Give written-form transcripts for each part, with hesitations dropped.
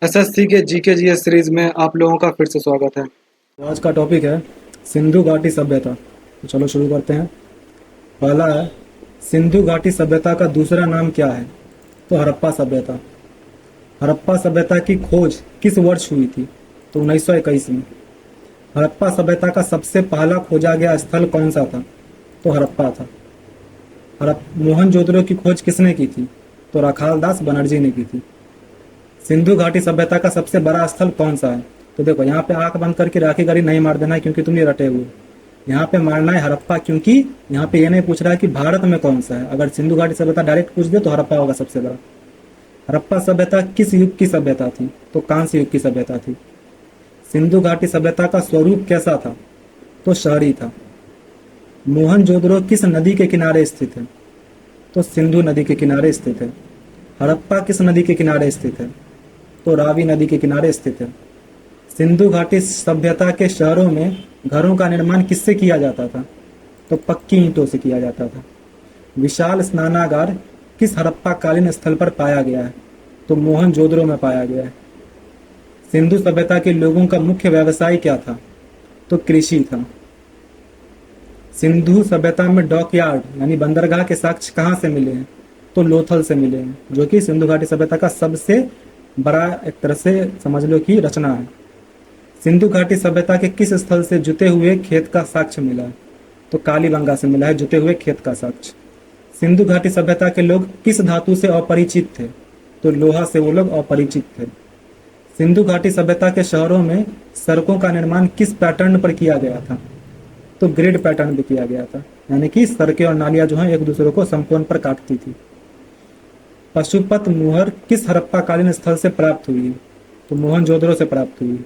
SSC के GK GS series में आप लोगों का फिर से स्वागत है। तो आज का टॉपिक है सिंधु घाटी सभ्यता। तो चलो शुरू करते हैं। पहला है, सिंधु घाटी सभ्यता का दूसरा नाम क्या है? तो हड़प्पा सभ्यता। हड़प्पा सभ्यता की खोज किस वर्ष हुई थी? तो 1921 में। हड़प्पा सभ्यता का सबसे पहला खोजा गया स्थल कौन सा था? तो हड़प्पा था। मोहनजोदड़ो की खोज किसने की थी? तो राखाल दास बनर्जी ने की थी। सिंधु घाटी सभ्यता का सबसे बड़ा स्थल कौन सा है? तो देखो, यहाँ पे आंख बंद करके राखी गढ़ी नहीं मार देना है, क्योंकि तुम ये रटे हुए हो। यहाँ पे मारना है हड़प्पा, क्योंकि यहाँ पे ये नहीं पूछ रहा है कि भारत में कौन सा है। अगर सिंधु घाटी सभ्यता डायरेक्ट पूछ दे तो हड़प्पा होगा सबसे बड़ा। हड़प्पा सभ्यता किस युग की सभ्यता थी? तो कांस्य युग की सभ्यता थी। सिंधु घाटी सभ्यता का स्वरूप कैसा था? तो शहरी था। मोहनजोदड़ो किस नदी के किनारे स्थित है? तो सिंधु नदी के किनारे स्थित है। हड़प्पा किस नदी के किनारे स्थित है? तो रावी नदी के किनारे स्थित है। सिंधु घाटी सभ्यता के शहरों में घरों का निर्माण किससे किया जाता था? तो पक्की ईंटों से किया जाता था। विशाल स्नानागार किस हड़प्पा कालीन स्थल पर पाया गया है? तो मोहनजोदड़ो में पाया गया है। सिंधु सभ्यता के लोगों का मुख्य व्यवसाय क्या था? तो कृषि था। सिंधु सभ्यता में डॉकयार्ड यानी बंदरगाह के साक्ष्य कहाँ से मिले हैं? तो लोथल से मिले हैं, जो कि सिंधु घाटी सभ्यता का सबसे बड़ा एक तरह से समझ लो कि रचना है। सिंधु घाटी सभ्यता के किस स्थल से जुते हुए खेत का साक्ष्य मिला है? तो कालीबंगा से मिला है जुते हुए खेत का साक्ष्य। सिंधु घाटी सभ्यता के लोग किस धातु से अपरिचित थे? तो लोहा से वो लोग अपरिचित थे। सिंधु घाटी सभ्यता के शहरों में सड़कों का निर्माण किस पैटर्न पर किया गया था? तो ग्रिड पैटर्न भी किया गया था, यानी कि सड़कें और नालियां जो हैं एक दूसरे को समकोण पर काटती थी। पशुपत मुहर किस हड़प्पा कालीन स्थल से प्राप्त हुई? तो मोहनजोदड़ो से प्राप्त हुई।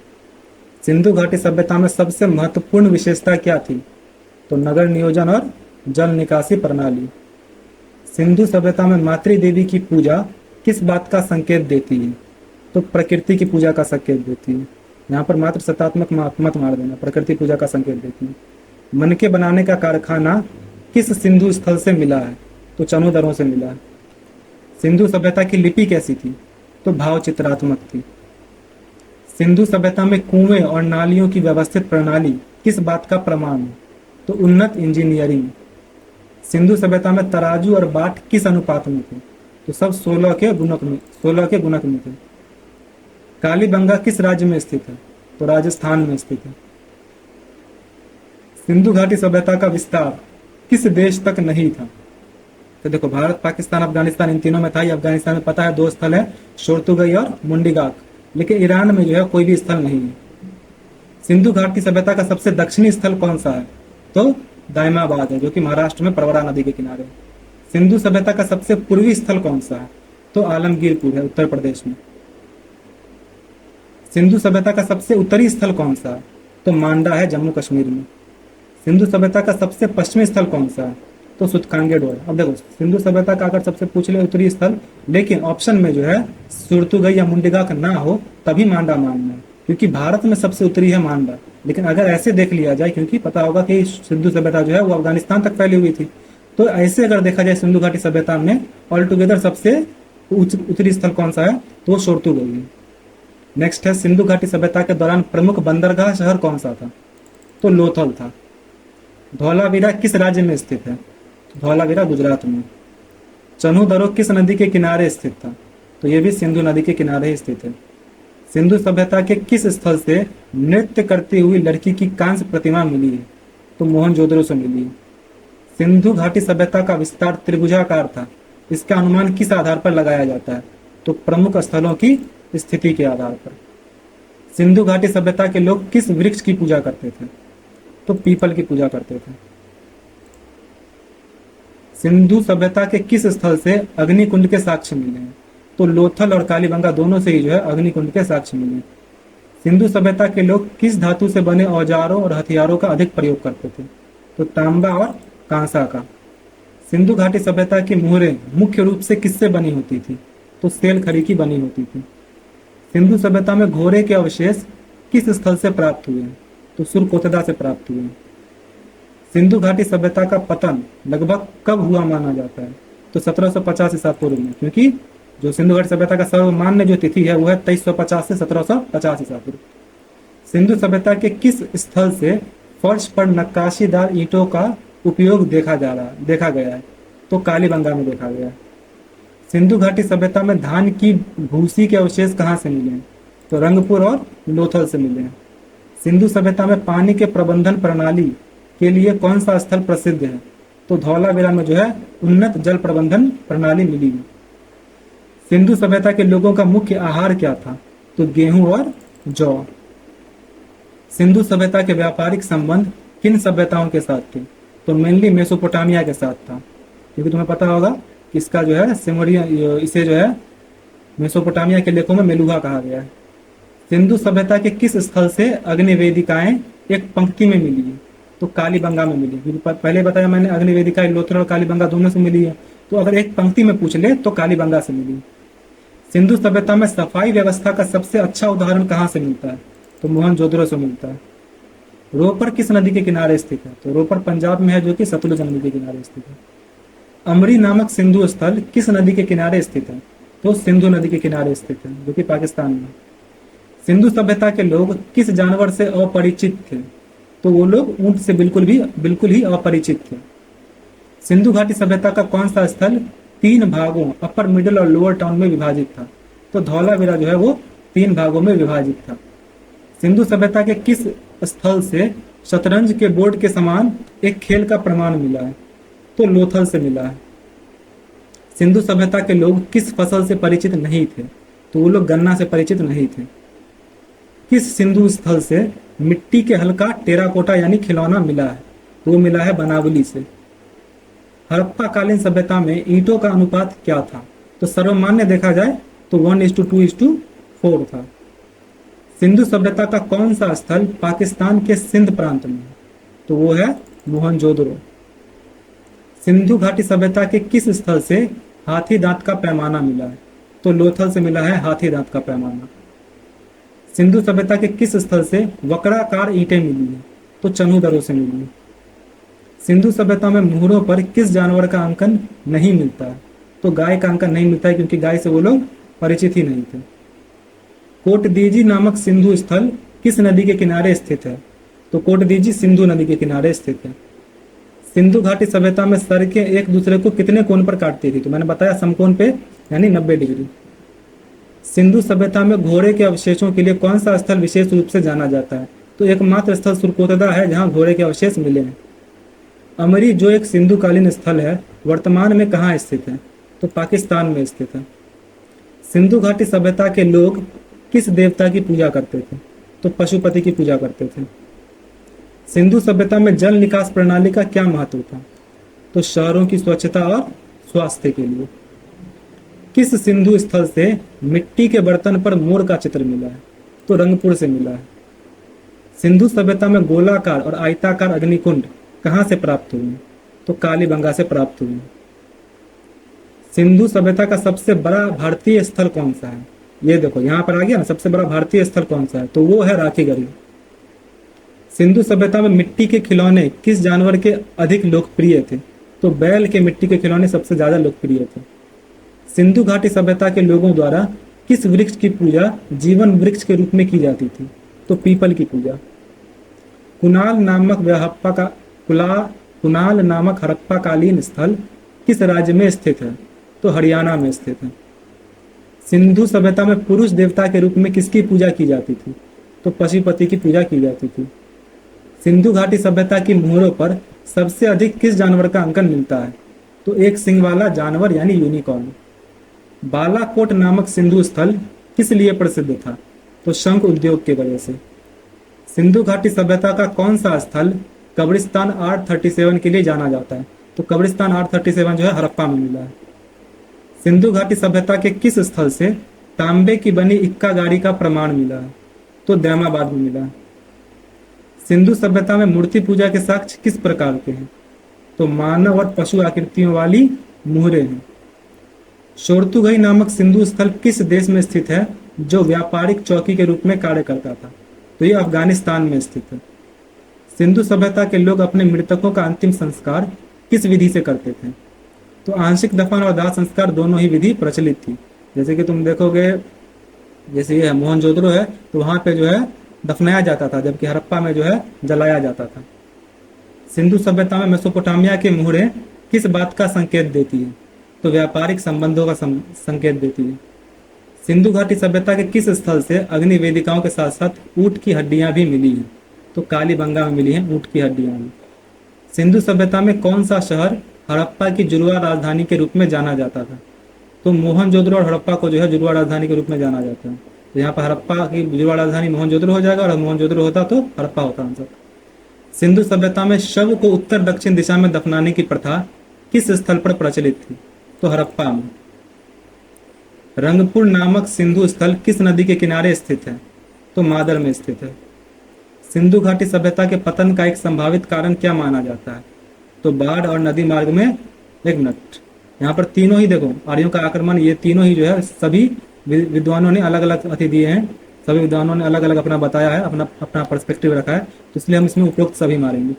सिंधु घाटी सभ्यता में सबसे महत्वपूर्ण विशेषता क्या थी? तो नगर नियोजन और जल निकासी प्रणाली। सिंधु सभ्यता में मातृ देवी की पूजा किस बात का संकेत देती है? तो प्रकृति की पूजा का संकेत देती है। यहाँ पर मात्र सत्तात्मक मत मार देना, प्रकृति पूजा का संकेत देती है। मनके बनाने का कारखाना किस सिंधु स्थल से मिला है? तो चनोदरों से मिला है। सिंधु सभ्यता की लिपि कैसी थी? तो भाव चित्रात्मक थी। सिंधु सभ्यता में कुएं और नालियों की व्यवस्थित प्रणाली किस बात का प्रमाण है? तो उन्नत इंजीनियरिंग। सिंधु सभ्यता में तराजू और बाट किस अनुपात में थे? तो सब 16 के गुणक में थे। कालीबंगा किस राज्य में स्थित है? तो राजस्थान में स्थित है। सिंधु घाटी सभ्यता का विस्तार किस देश तक नहीं था? तो देखो, भारत, पाकिस्तान, अफगानिस्तान, इन तीनों में था। ये अफगानिस्तान में पता है दो स्थल है, शोरतुगई और मुंडीगाक, लेकिन ईरान में जो है कोई भी स्थल नहीं है। सिंधु घाटी सभ्यता का सबसे दक्षिणी स्थल कौन सा है? तो दायमाबाद है, जो कि महाराष्ट्र में प्रवरा नदी के किनारे है। सिंधु सभ्यता का सबसे पूर्वी स्थल कौन सा है? तो आलमगीरपुर है, उत्तर प्रदेश में। सिंधु सभ्यता का सबसे उत्तरी स्थल कौन सा है? तो मांडा है, जम्मू कश्मीर में। सिंधु सभ्यता का सबसे पश्चिमी स्थल कौन सा है? तो सुतकांगेडोर। अब देखो, सिंधु सभ्यता का अगर सबसे पूछ ले उत्तरी स्थल, लेकिन ऑप्शन में जो है सुरतुगई या मुंडीगाक ना हो, तभी मांडा मानना है, क्योंकि भारत में सबसे उत्तरी है मांडा। लेकिन अगर ऐसे देख लिया जाए, क्योंकि पता होगा कि सिंधु सभ्यता जो है वो अफगानिस्तान तक फैली हुई थी, तो ऐसे अगर देखा जाए सिंधु घाटी सभ्यता में ऑल टुगेदर सबसे उत्तरी स्थल कौन सा है? तो शोरतुगई है। नेक्स्ट है, सिंधु घाटी सभ्यता के दौरान प्रमुख बंदरगाह शहर कौन सा था? तो लोथल था। धौलावीरा किस राज्य में स्थित है? धौलावीरा गुजरात में। चनोदरो किस नदी के किनारे स्थित था? तो ये भी सिंधु नदी के किनारे ही स्थित है। सिंधु सभ्यता के किस स्थल से नृत्य करती हुई लड़की की कांस्य प्रतिमा मिली है? तो मोहनजोदड़ो से मिली है। सिंधु घाटी सभ्यता का विस्तार त्रिभुजाकार था, इसका अनुमान किस आधार पर लगाया जाता है? तो प्रमुख स्थलों की स्थिति के आधार पर। सिंधु घाटी सभ्यता के लोग किस वृक्ष की पूजा करते थे? तो पीपल की पूजा करते थे। सिंधु सभ्यता के किस स्थल से अग्निकुंड के साक्ष्य मिले हैं? तो लोथल और कालीबंगा दोनों से ही जो है अग्निकुंड के साक्ष्य मिले हैं। सिंधु सभ्यता के लोग किस धातु से बने औजारों और हथियारों का अधिक प्रयोग करते थे? तो तांबा और कांसा का। सिंधु घाटी सभ्यता की मुहरें मुख्य रूप से किससे बनी होती थी? तो सेल खड़ी की बनी होती थी। सिंधु सभ्यता में घोड़े के अवशेष किस स्थल से प्राप्त हुए हैं? तो सुरकोतदा से प्राप्त हुए हैं। सिंधु घाटी सभ्यता का पतन लगभग कब हुआ माना जाता है? तो 1750 ईसा पूर्व में, क्योंकि जो सिंधु घाटी सभ्यता का सर्वमान्य जो तिथि है वो है 2350 से 1750 ईसा पूर्व। सिंधु सभ्यता के किस स्थल से फर्श पर नक्काशीदार ईंटों का उपयोग देखा गया है? तो कालीबंगा में देखा गया है। सिंधु घाटी सभ्यता में धान की भूसी के अवशेष कहाँ से मिले हैं? तो रंगपुर और लोथल से मिले हैं। सिंधु सभ्यता में पानी के प्रबंधन प्रणाली के लिए कौन सा स्थल प्रसिद्ध है? तो धौलावीरा में जो है उन्नत जल प्रबंधन प्रणाली मिली है। सिंधु सभ्यता के लोगों का मुख्य आहार क्या था? तो गेहूं और जौ। सिंधु सभ्यता के व्यापारिक संबंध किन सभ्यताओं के साथ थे? तो मेनली मेसोपोटामिया के साथ था, क्योंकि तुम्हें पता होगा कि इसका जो है सिमरिया, इसे जो है मेसोपोटामिया के लेखों में मेलुहा कहा गया है। सिंधु सभ्यता के किस स्थल से अग्नि वेदिकाएं एक पंक्ति में मिली है? तो कालीबंगा में मिली। क्योंकि पहले बताया मैंने अग्नि वेदिकाएं लोथल और कालीबंगा दोनों से मिली है, तो अगर एक पंक्ति में पूछ ले तो कालीबंगा से मिली। सिंधु सभ्यता में सफाई व्यवस्था का सबसे अच्छा उदाहरण कहाँ से मिलता है? तो मोहनजोदड़ो से मिलता है। रोपर किस नदी के किनारे स्थित है? तो रोपर पंजाब में है, जो कि सतलुज नदी के किनारे स्थित है। अमरी नामक सिंधु स्थल किस नदी के किनारे स्थित है? तो सिंधु नदी के किनारे स्थित है, जो कि पाकिस्तान में। सिंधु सभ्यता के लोग किस जानवर से अपरिचित थे? तो वो लोग ऊंट से बिल्कुल ही अपरिचित थे। सिंधु घाटी सभ्यता का कौन सा स्थल 3 भागों अपर, मिडिल और लोअर टाउन में विभाजित था? तो धौलावीरा जो है वो 3 भागों में विभाजित था। सिंधु सभ्यता के किस स्थल से शतरंज के बोर्ड के समान एक खेल का प्रमाण मिला है? तो लोथल से मिला है। सिंधु सभ्यता के लोग किस फसल से परिचित नहीं थे? तो वो लोग गन्ना से परिचित नहीं थे। किस सिंधु स्थल से मिट्टी के हल्का टेराकोटा यानी खिलौना मिला है? तो वो मिला है बनावली से। हड़प्पा कालीन सभ्यता में ईंटों का अनुपात क्या था? तो सर्वमान्य देखा जाए तो 1:2:4 था। सिंधु सभ्यता का कौन सा स्थल पाकिस्तान के सिंध प्रांत में है? तो वो है मोहनजोदड़ो। सिंधु घाटी सभ्यता के किस स्थल से हाथी दांत का पैमाना मिला है? तो लोथल से मिला है हाथी दांत का पैमाना। सिंधु सभ्यता के किस स्थल से वक्राकार ईंटें मिली है? तो चनूदरो से मिली है। सिंधु सभ्यता में मुहरों पर किस जानवर का अंकन नहीं मिलता है? तो गाय का अंकन नहीं मिलता है, क्योंकि गाय से वो लोग परिचित ही नहीं थे। कोटदीजी नामक सिंधु स्थल किस नदी के किनारे स्थित है? तो कोटदीजी सिंधु नदी के किनारे स्थित है। सिंधु घाटी सभ्यता में सड़कें एक दूसरे को कितने कोण पर काटती थी? तो मैंने बताया समकोण पे, यानी 90 डिग्री। सिंधु सभ्यता में घोड़े के अवशेषों के लिए कौन सा स्थल विशेष रूप से जाना जाता है? तो एकमात्र स्थल सुरकोतदा है जहां घोड़े के अवशेष मिले हैं। अमरी, जो एक सिंधु कालीन स्थल है, वर्तमान में कहाँ स्थित है? तो पाकिस्तान में स्थित है। सिंधु घाटी सभ्यता के लोग किस देवता की पूजा करते थे? तो पशुपति की पूजा करते थे। सिंधु सभ्यता में जल निकास प्रणाली का क्या महत्व था? तो शहरों की स्वच्छता और स्वास्थ्य के लिए। किस सिंधु स्थल से मिट्टी के बर्तन पर मोर का चित्र मिला है? तो रंगपुर से मिला है। सिंधु सभ्यता में गोलाकार और आयताकार अग्निकुंड कहाँ से प्राप्त हुए? तो कालीबंगा से प्राप्त हुए। सिंधु सभ्यता का सबसे बड़ा भारतीय स्थल कौन सा है? ये देखो यहाँ पर आ गया ना, सबसे बड़ा भारतीय स्थल कौन सा है? तो वो है राखीगढ़ी। सिंधु सभ्यता में मिट्टी के खिलौने किस जानवर के अधिक लोकप्रिय थे? तो बैल के मिट्टी के खिलौने सबसे ज्यादा लोकप्रिय थे। सिंधु घाटी सभ्यता के लोगों द्वारा किस वृक्ष की पूजा जीवन वृक्ष के रूप में की जाती थी? तो पीपल की पूजा। कुनाल नामक हड़प्पा कालीन स्थल किस राज्य में स्थित है? तो हरियाणा में स्थित है। सिंधु सभ्यता में पुरुष देवता के रूप में किसकी पूजा की जाती थी? तो पशुपति की पूजा की जाती थी। सिंधु घाटी सभ्यता की मुहरों पर सबसे अधिक किस जानवर का अंकन मिलता है? तो एक सिंग वाला जानवर यानी यूनिकॉर्न। बालाकोट नामक सिंधु स्थल किस लिए प्रसिद्ध था? तो शंख उद्योग के वजह से। सिंधु घाटी सभ्यता का कौन सा स्थल कब्रिस्तान 837 के लिए जाना जाता है? तो कब्रिस्तान 837 जो है हड़प्पा में मिला है। सिंधु घाटी सभ्यता के किस स्थल से तांबे की बनी इक्का गाड़ी का प्रमाण मिला है? तो दैमाबाद में मिला है। सिंधु सभ्यता में मूर्ति पूजा के साक्ष्य किस प्रकार के हैं? तो मानव और पशु आकृतियों वाली मुहरें हैं। शोरतुगई नामक सिंधु स्थल किस देश में स्थित है जो व्यापारिक चौकी के रूप में कार्य करता था? तो ये अफगानिस्तान में स्थित है। सिंधु सभ्यता के लोग अपने मृतकों का अंतिम संस्कार किस विधि से करते थे? तो आंशिक दफन और दाह संस्कार दोनों ही विधि प्रचलित थी। जैसे कि तुम देखोगे, जैसे ये मोहनजोदड़ो है तो वहां पे जो है दफनाया जाता था, जबकि हड़प्पा में जो है जलाया जाता था। सिंधु सभ्यता में मेसोपोटामिया की मोहरें किस बात का संकेत देती है? तो व्यापारिक संबंधों का संकेत देती है। सिंधु घाटी सभ्यता के किस स्थल से अग्नि वेदिकाओं के साथ साथ ऊंट की हड्डियां भी मिली हैं? तो कालीबंगा में मिली हैं ऊंट की हड्डियां भी। सिंधु सभ्यता में कौन सा शहर हड़प्पा की जुड़वा राजधानी के रूप में जाना जाता था? तो मोहनजोदड़ो और हड़प्पा को जो है जुड़वा राजधानी के रूप में जाना जाता है। तो यहाँ पर हड़प्पा की जुड़वा राजधानी मोहनजोदड़ो हो जाएगा, और मोहनजोदड़ो होता तो हड़प्पा होता आंसर। सिंधु सभ्यता में शव को उत्तर दक्षिण दिशा में दफनाने की प्रथा किस स्थल पर प्रचलित थी? तो हड़प्पा में। रंगपुर नामक सिंधु स्थल किस नदी के किनारे स्थित है? तो मादर में स्थित है। सिंधु घाटी सभ्यता के पतन का एक संभावित कारण क्या माना जाता है? तो बाढ़ और नदी मार्ग में, एक मिनट, यहाँ पर तीनों ही देखो, आर्यों का आक्रमण, ये तीनों ही जो है सभी विद्वानों ने अलग अलग अति दिए हैं, सभी विद्वानों ने अलग अलग अपना बताया है, अपना अपना पर्सपेक्टिव रखा है, तो इसलिए हम इसमें उपरोक्त सभी मारेंगे।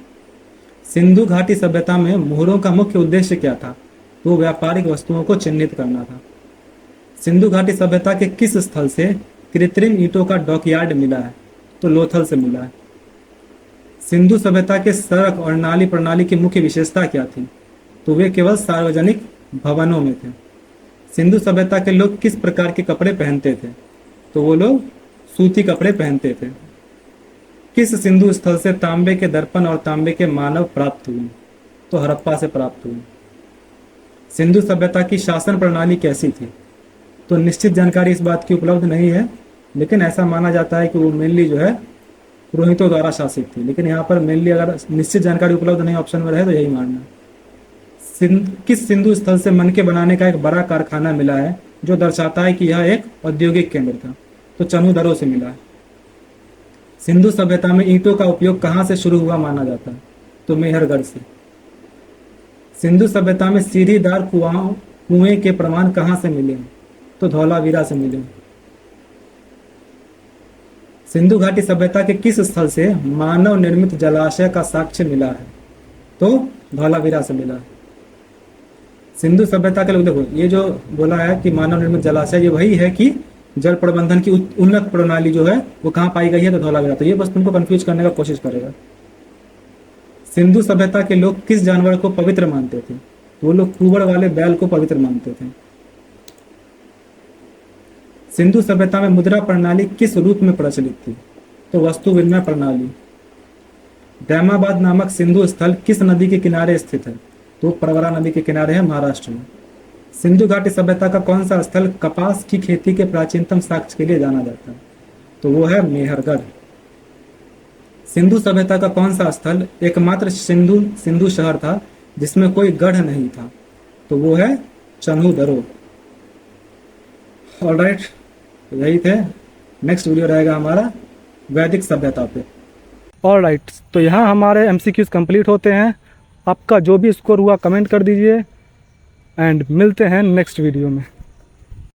सिंधु घाटी सभ्यता में मोहरों का मुख्य उद्देश्य क्या था? तो व्यापारिक वस्तुओं को चिन्हित करना था। सिंधु घाटी सभ्यता के किस स्थल से कृत्रिम ईंटों का डॉकयार्ड मिला है? तो लोथल से मिला है। सिंधु सभ्यता के सड़क और नाली प्रणाली की मुख्य विशेषता क्या थी? तो वे केवल सार्वजनिक भवनों में थे। सिंधु सभ्यता के लोग किस प्रकार के कपड़े पहनते थे? तो वो लोग सूती कपड़े पहनते थे। किस सिंधु स्थल से तांबे के दर्पण और तांबे के मानव प्राप्त हुए? तो हड़प्पा से प्राप्त हुए। सिंधु सभ्यता की शासन प्रणाली कैसी थी? तो निश्चित जानकारी इस बात की उपलब्ध नहीं है, लेकिन ऐसा माना जाता है कि वो मेनली जो है पुरोहितों द्वारा शासित थी। लेकिन यहाँ पर मेनली अगर निश्चित जानकारी उपलब्ध नहीं ऑप्शन में रहे तो यही मानना है। किस सिंधु स्थल से मनके बनाने का एक बड़ा कारखाना मिला है जो दर्शाता है कि यह एक औद्योगिक केंद्र था? तो चनूदरो से मिला है। सिंधु सभ्यता में ईंटों का उपयोग कहाँ से शुरू हुआ माना जाता है? तो मेहरगढ़ से। सिंधु सभ्यता में सीढ़ीदार कुएं के प्रमाण कहाँ से मिले हैं? तो धौलावीरा से मिले। सिंधु घाटी सभ्यता के किस स्थल से मानव निर्मित जलाशय का साक्ष्य मिला है? तो धौलावीरा से मिला है। सिंधु सभ्यता के लोग देखो, ये जो बोला है कि मानव निर्मित जलाशय, ये वही है कि जल प्रबंधन की उन्नत प्रणाली जो है वो कहाँ पाई गई है? तो धौलावीरा। तो ये बस तुमको कंफ्यूज करने का कोशिश करेगा। सिंधु सभ्यता के लोग किस जानवर को पवित्र मानते थे? तो वो लोग कुबड़ वाले बैल को पवित्र मानते थे। सिंधु सभ्यता में मुद्रा प्रणाली किस रूप में प्रचलित थी? तो वस्तु विनिमय प्रणाली। दैमाबाद नामक सिंधु स्थल किस नदी के किनारे स्थित है? तो प्रवरा नदी के किनारे है, महाराष्ट्र में। सिंधु घाटी सभ्यता का कौन सा स्थल कपास की खेती के प्राचीनतम साक्ष्य के लिए जाना जाता है? तो वो है मेहरगढ़। सिंधु सभ्यता का कौन सा स्थल एकमात्र सिंधु शहर था जिसमें कोई गढ़ नहीं था? तो वो है चनूदरो। ऑलराइट, यही थे। नेक्स्ट वीडियो रहेगा हमारा वैदिक सभ्यता पे। ऑलराइट, तो यहाँ हमारे MCQs कंप्लीट होते हैं। आपका जो भी स्कोर हुआ कमेंट कर दीजिए, एंड मिलते हैं नेक्स्ट वीडियो में।